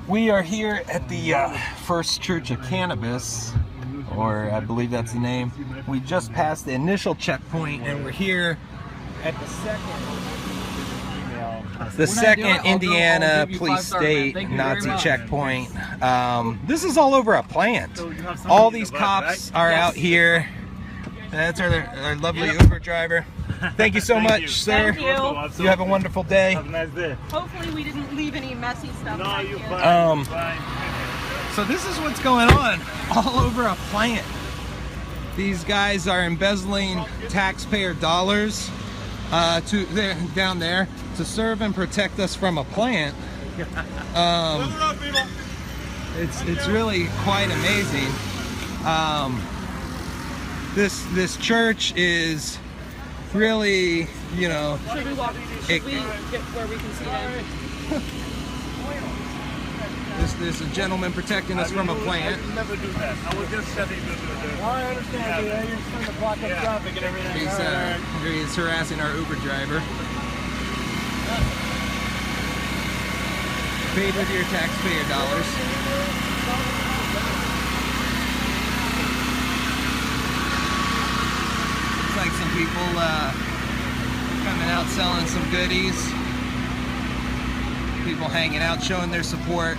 We are here at the First Church of Cannabis, or I believe that's the name. We just passed the initial checkpoint, and we're here at the second Indiana Police State Nazi checkpoint. This is all over a plant. All these cops are out here. That's our lovely Uber driver. Thank you so much, sir. Thank you. You have a wonderful day. Have a nice day. Hopefully we didn't leave any messy stuff. No, back you're here. fine. So this is what's going on all over a plant. These guys are embezzling taxpayer dollars down there to serve and protect us from a plant. It's really quite amazing. This church is really, you know. Should we get where we can see them? There's a gentleman protecting us from a plant. I never do that. I was just setting the I understand. Yeah. You're trying to block up traffic and everything. He's harassing our Uber driver. Paid with your taxpayer dollars. Looks like some people coming out selling some goodies. People hanging out, showing their support.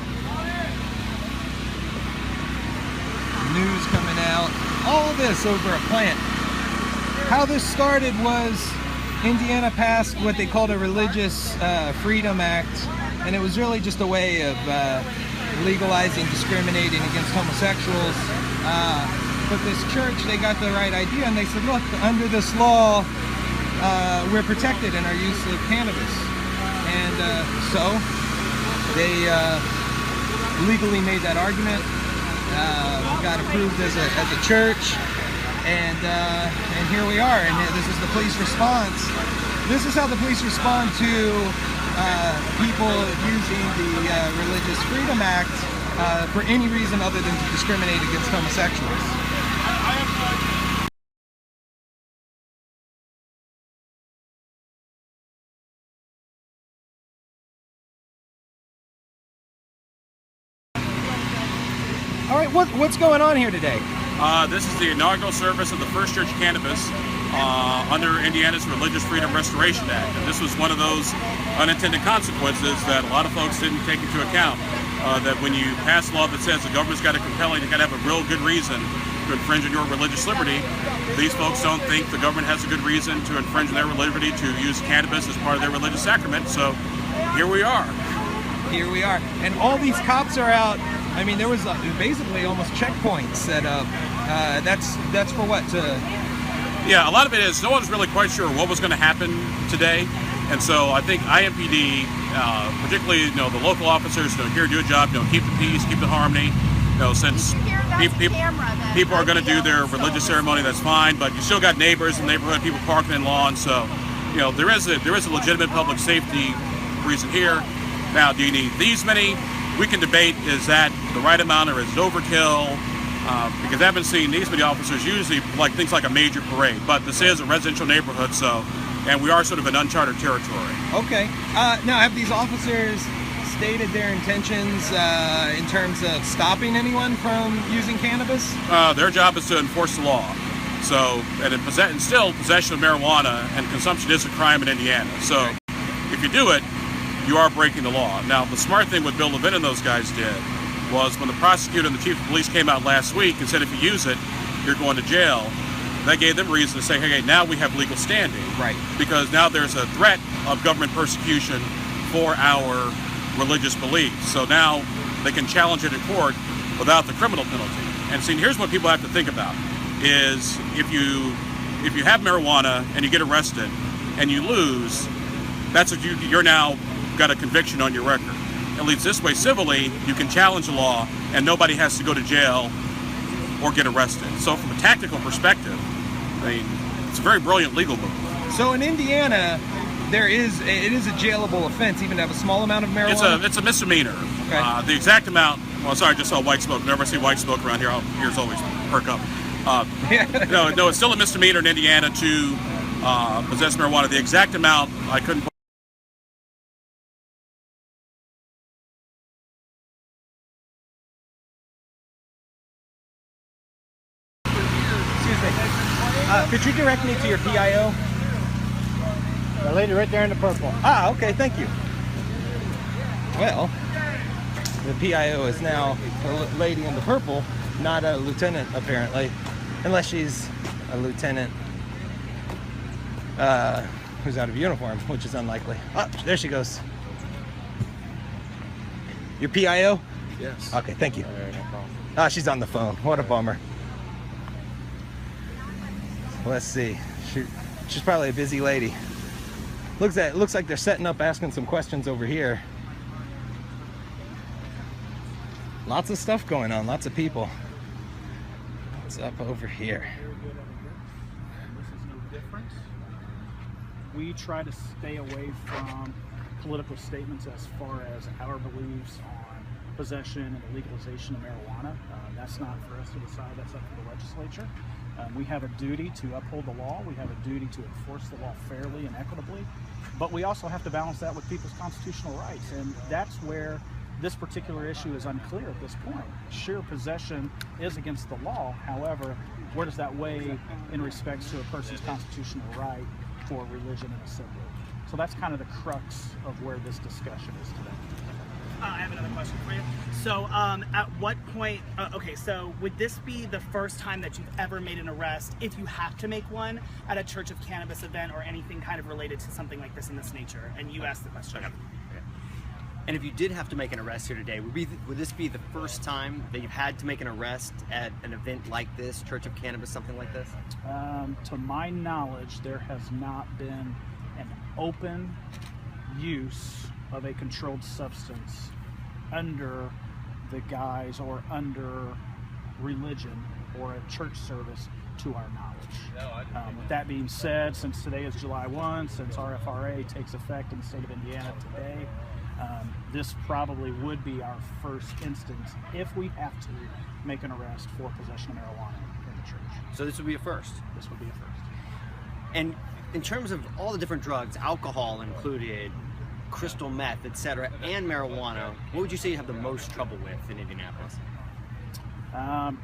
News coming out. All this over a plant. How this started was Indiana passed what they called a Religious Freedom Act, and it was really just a way of legalizing discriminating against homosexuals. But this church, they got the right idea, and they said, look, under this law, we're protected in our use of cannabis. And so they legally made that argument. Got approved as a church, and here we are. And this is the police response. This is how the police respond to people using the Religious Freedom Act for any reason other than to discriminate against homosexuals. All right, what's going on here today? This is the inaugural service of the First Church of Cannabis under Indiana's Religious Freedom Restoration Act. And this was one of those unintended consequences that a lot of folks didn't take into account. That when you pass a law that says the government's got to compel you, got to have a real good reason to infringe on your religious liberty, these folks don't think the government has a good reason to infringe on their liberty to use cannabis as part of their religious sacrament. So here we are. Here we are. And all these cops are out. I mean, there was basically almost checkpoints set up. That's for what? Yeah, a lot of it is no one's really quite sure what was going to happen today, and so I think IMPD, particularly the local officers, here do a job, keep the peace, keep the harmony. Since people are going to do their religious ceremony, that's fine, but you still got neighbors in the neighborhood, people parking in lawns, so there is a legitimate public safety reason here. Now, do you need these many? We can debate, is that the right amount or is it overkill? Because I haven't seen these many officers usually like things like a major parade, but this is a residential neighborhood, and we are sort of in uncharted territory. Okay. Now, have these officers stated their intentions in terms of stopping anyone from using cannabis? Their job is to enforce the law. So, and still possession of marijuana and consumption is a crime in Indiana. So, if you do it, you are breaking the law. Now, the smart thing what Bill Levin and those guys did was when the prosecutor and the chief of police came out last week and said if you use it, you're going to jail, that gave them reason to say, hey, now we have legal standing. Right. Because now there's a threat of government persecution for our religious beliefs. So now they can challenge it in court without the criminal penalty. And see, here's what people have to think about, is if you have marijuana and you get arrested and you lose, that's what you're now got a conviction on your record. At least this way, civilly, you can challenge the law and nobody has to go to jail or get arrested. So from a tactical perspective, I mean, it's a very brilliant legal move. So in Indiana, it is a jailable offense even to have a small amount of marijuana? It's a misdemeanor. Okay. The exact amount, well, sorry, I just saw white smoke. Whenever I see white smoke around here, ears always perk up. No, it's still a misdemeanor in Indiana to possess marijuana. The exact amount, I couldn't Excuse me. Could you direct me to your PIO? The lady right there in the purple. Ah, okay, thank you. Well, the PIO is now a lady in the purple, not a lieutenant apparently, unless she's a lieutenant who's out of uniform, which is unlikely. Oh, there she goes. Your PIO? Yes. Okay, thank you. No problem. Ah, she's on the phone. What a bummer. Let's see. She's probably a busy lady. Looks like they're setting up, asking some questions over here. Lots of stuff going on. Lots of people. What's up over here? This is no different. We try to stay away from political statements as far as our beliefs on possession and the legalization of marijuana. That's not for us to decide. That's up to the legislature. We have a duty to uphold the law. We have a duty to enforce the law fairly and equitably. But we also have to balance that with people's constitutional rights. And that's where this particular issue is unclear at this point. Sheer possession is against the law. However, where does that weigh in respects to a person's constitutional right for religion and assembly? So that's kind of the crux of where this discussion is today. I have another question for you. So at what point, okay, so would this be the first time that you've ever made an arrest, if you have to make one, at a Church of Cannabis event or anything kind of related to something like this in this nature? And you asked the question. Okay. And if you did have to make an arrest here today, would this be the first time that you've had to make an arrest at an event like this, Church of Cannabis, something like this? To my knowledge, there has not been an open use of a controlled substance under the guise or under religion or a church service to our knowledge. With that being said, since today is July 1, since RFRA takes effect in the state of Indiana today, this probably would be our first instance if we have to make an arrest for possession of marijuana in the church. So this would be a first? This would be a first. And in terms of all the different drugs, alcohol included, crystal meth, etc., and marijuana, what would you say you have the most trouble with in Indianapolis?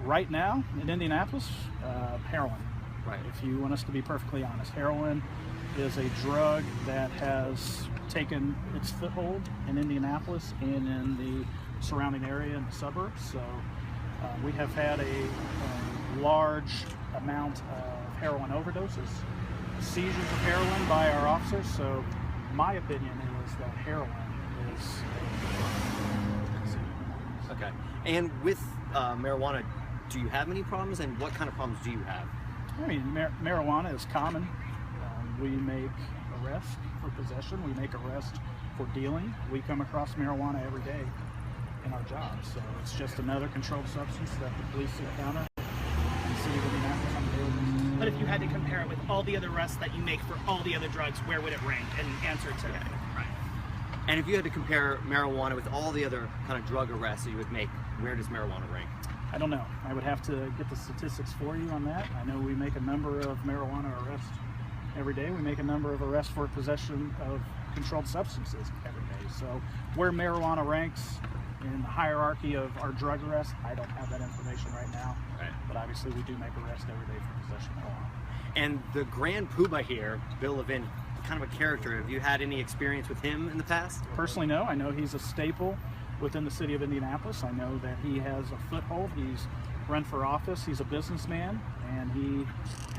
Right now in Indianapolis, heroin. Right. If you want us to be perfectly honest, heroin is a drug that has taken its foothold in Indianapolis and in the surrounding area and the suburbs. So we have had a large amount of heroin overdoses, seizures of heroin by our officers. So my opinion is that heroin is Okay. And with marijuana, do you have any problems, and what kind of problems do you have? I mean, marijuana is common. We make arrests for possession. We make arrests for dealing. We come across marijuana every day in our jobs. So it's just another controlled substance that the police encounter in the city of Indianapolis on a daily basis. But if you had to compare it with all the other arrests that you make for all the other drugs, where would it rank? And answer to that. Right. And if you had to compare marijuana with all the other kind of drug arrests that you would make, where does marijuana rank? I don't know. I would have to get the statistics for you on that. I know we make a number of marijuana arrests every day. We make a number of arrests for possession of controlled substances every day. So where marijuana ranks in the hierarchy of our drug arrests, I don't have that information right now. Right. But obviously we do make arrests every day for possession of marijuana. And the Grand Poobah here, Bill Levin, kind of a character. Have you had any experience with him in the past? Personally, no. I know he's a staple within the city of Indianapolis. I know that he has a foothold. He's run for office. He's a businessman, and he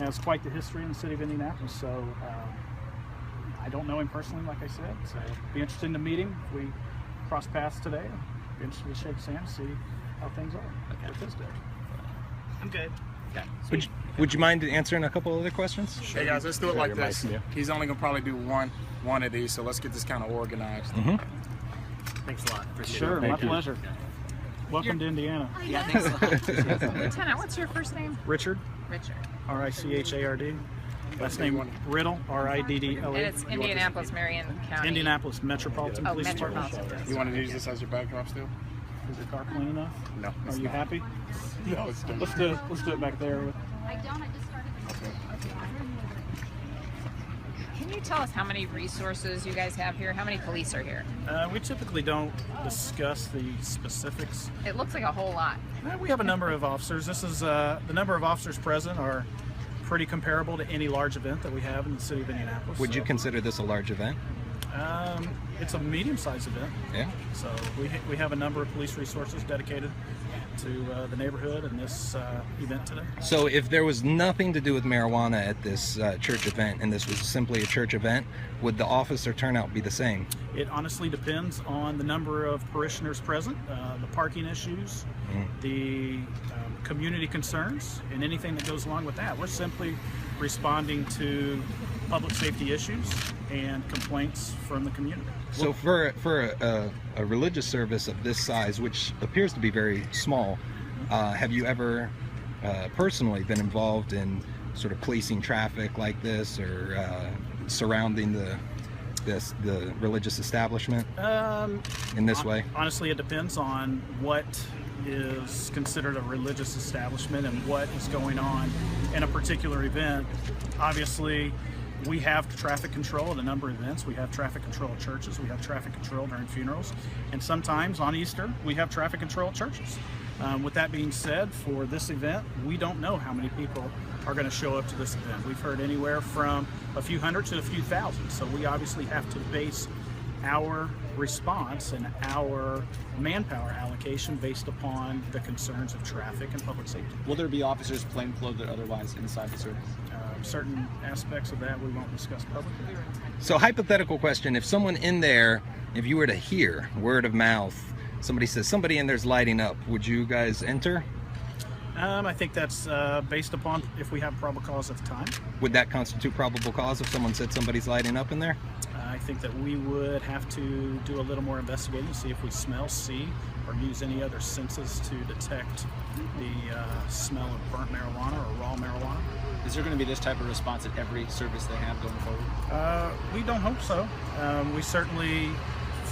has quite the history in the city of Indianapolis. So I don't know him personally, like I said. So be interested to meet him if we cross paths today. Be interested to shake his hand, see how things are with his day. I'm good. Okay. Would you mind answering a couple other questions? Hey guys, let's do it like this. He's only gonna probably do one of these, so let's get this kind of organized. Thanks a lot. Appreciate Sure, it. my pleasure. Welcome to Indiana. Yeah, thanks a lot. Lieutenant, what's your first name? Richard, Richard. R-I-C-H-A-R-D. Last name Riddle, R-I-D-D-L-E. And it's Indianapolis, Marion County. Indianapolis Metropolitan Oh, Police Metropolitan. Department. You want to use this as your backdrop still? Is your car clean enough? No. Are you happy? No, it's done. Let's do it back there. I don't. I just started. Can you you tell us how many resources you guys have here? How many police are here? We typically don't discuss the specifics. It looks like a whole lot. We have a number of officers. This is the number of officers present are pretty comparable to any large event that we have in the city of Indianapolis. Would you consider this a large event? It's a medium-sized event. Yeah. So we have a number of police resources dedicated to the neighborhood and this event today. So if there was nothing to do with marijuana at this church event and this was simply a church event, would the officer turnout be the same? It honestly depends on the number of parishioners present, the parking issues, the community concerns, and anything that goes along with that. We're simply responding to public safety issues and complaints from the community. So for a religious service of this size, which appears to be very small, have you ever personally been involved in sort of policing traffic like this, or surrounding the religious establishment in this way? Honestly, it depends on what is considered a religious establishment and what is going on in a particular event. Obviously, we have traffic control at a number of events. We have traffic control at churches. We have traffic control during funerals. And sometimes on Easter, we have traffic control at churches. With that being said, for this event, we don't know how many people are going to show up to this event. We've heard anywhere from a few hundred to a few thousand. So we obviously have to base our response and our manpower allocation based upon the concerns of traffic and public safety. Will there be officers plainclothed or otherwise inside the service? Certain aspects of that we won't discuss publicly. So hypothetical question, if someone in there, if you were to hear word of mouth, somebody says somebody in there's lighting up, would you guys enter? I think that's based upon if we have probable cause at the time. Would that constitute probable cause if someone said somebody's lighting up in there? I think that we would have to do a little more investigating, see if we smell, see, or use any other senses to detect the smell of burnt marijuana or raw marijuana. Is there going to be this type of response at every service they have going forward? We don't hope so. We certainly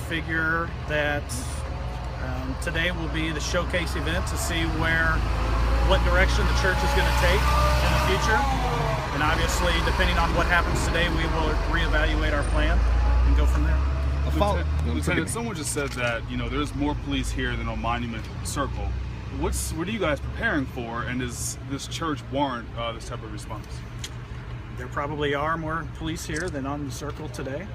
figure that today will be the showcase event to see what direction the church is going to take in the future. And obviously, depending on what happens today, we will reevaluate our plan and go from there. Lieutenant, someone just said that, there's more police here than on Monument Circle. What are you guys preparing for, and does this church warrant this type of response? There probably are more police here than on the circle today.